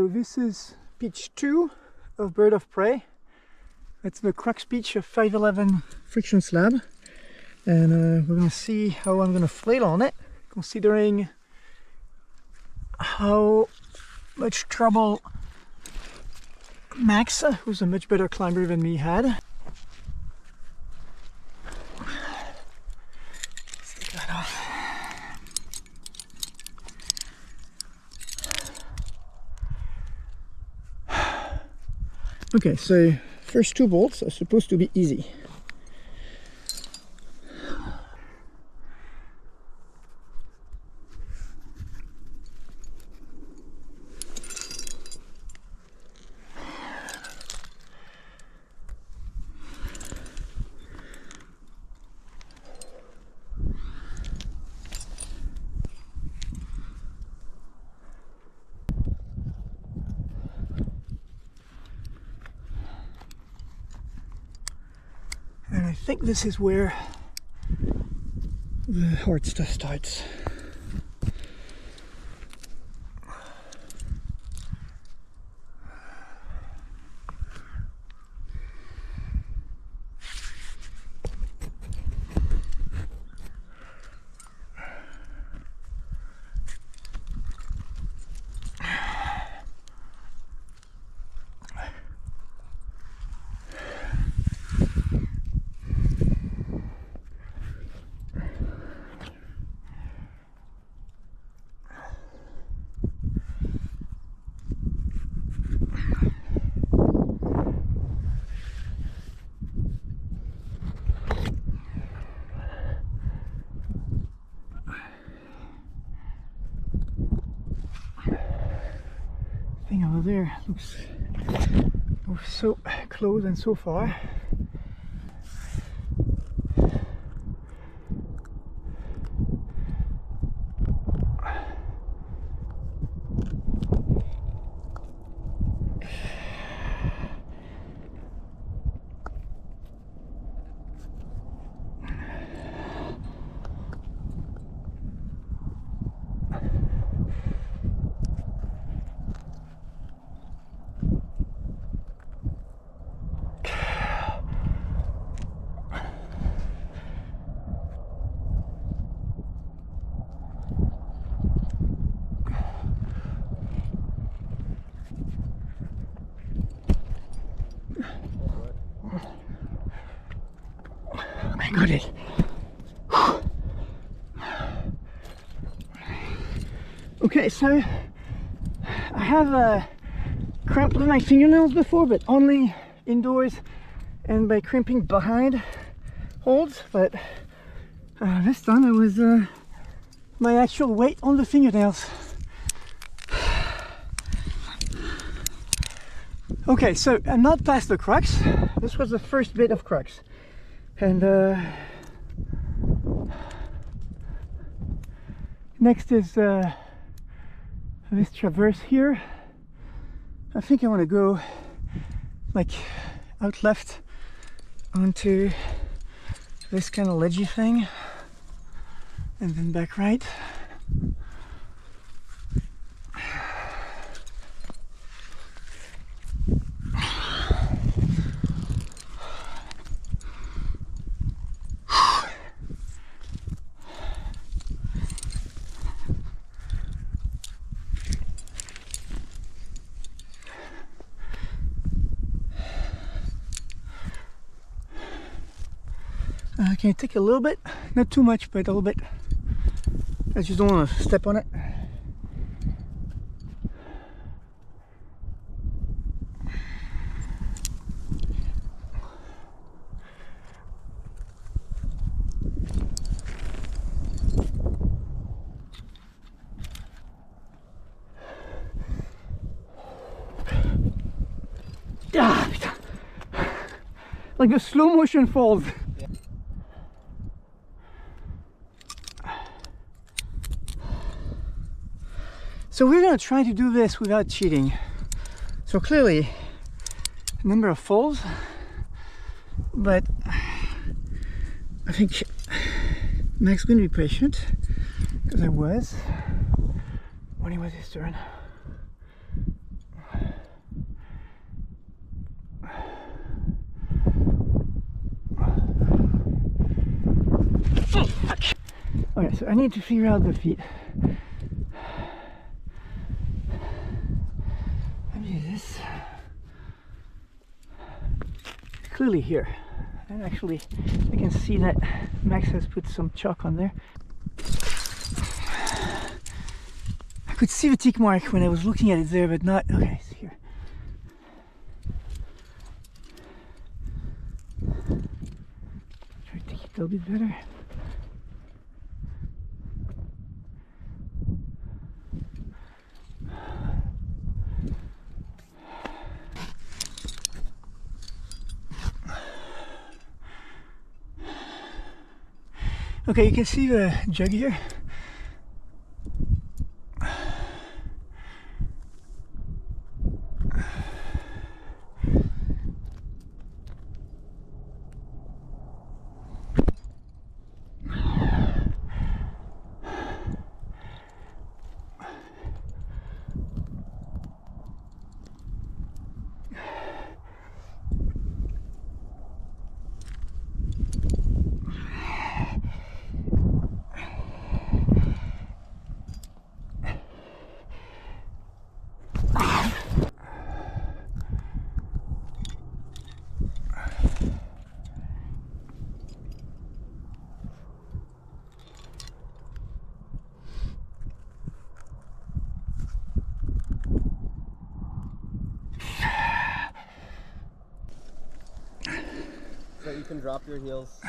So this is pitch 2 of Bird of Prey. It's the crux pitch of 511 friction slab, and we're gonna see how I'm gonna flail on it, considering how much trouble Max, who's a much better climber than me, had. Let's take that off. Okay, so first 2 bolts are supposed to be easy. And I think this is where the hard stuff starts. Thing over there looks so close and so far. I got it. Okay, so I have cramped with my fingernails before, but only indoors and by crimping behind holds. But this time it was my actual weight on the fingernails. Okay, so I'm not past the crux. This was the first bit of crux. And next is this traverse here. I think I want to go like out left onto this kind of ledgy thing and then back right. Can you take a little bit? Not too much, but a little bit. I just don't want to step on it. Ah, like a slow motion falls. So we're going to try to do this without cheating. So clearly a number of falls, but I think Max is going to be patient, because I was when it was his turn. Okay, so I need to figure out the feet. Maybe this. Clearly here. And actually, I can see that Max has put some chalk on there. I could see the tick mark when I was looking at it there, but not. Okay, it's here. Try to take it a little bit better. Okay, you can see the jug here. So you can drop your heels.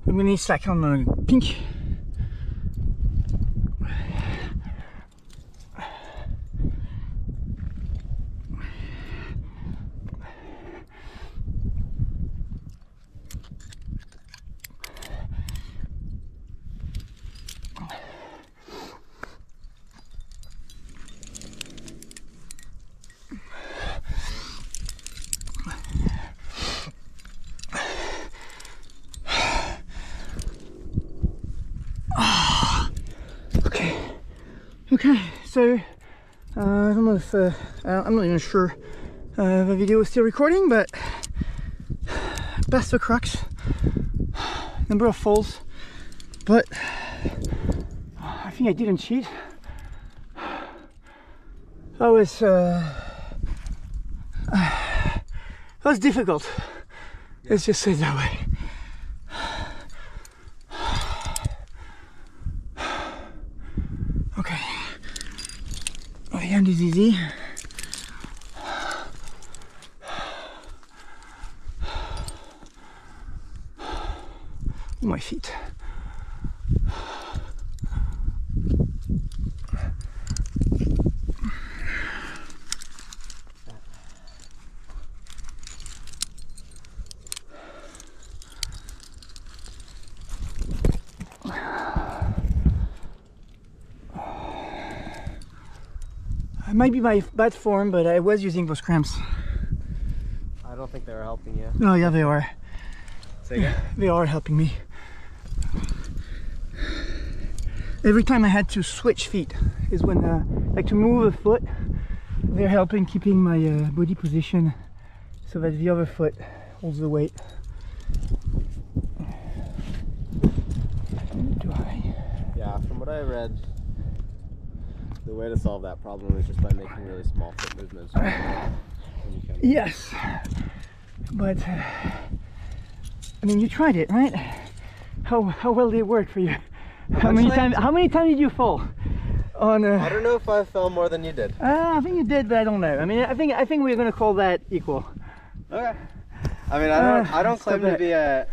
I'm gonna need slack on the pink. Okay, so I don't know if I'm not even sure the video is still recording, but past the crux, number of falls, but I think I didn't cheat. That was difficult. Let's just say it that way. Okay. Oh, the end is easy. My feet. might be my bad form, but I was using those cramps. I don't think they were helping you. Oh yeah, they are. Say again? They are helping me. Every time I had to switch feet is when, like to move a foot, they're helping keeping my body position so that the other foot holds the weight. Yeah, from what I read, the way to solve that problem is just by making really small foot movements. Yes, but I mean, you tried it, right? How well did it work for you? How many times did you fall? On I don't know if I fell more than you did. I think you did, but I don't know. I mean, I think we're gonna call that equal. Okay. I mean, I don't claim to be a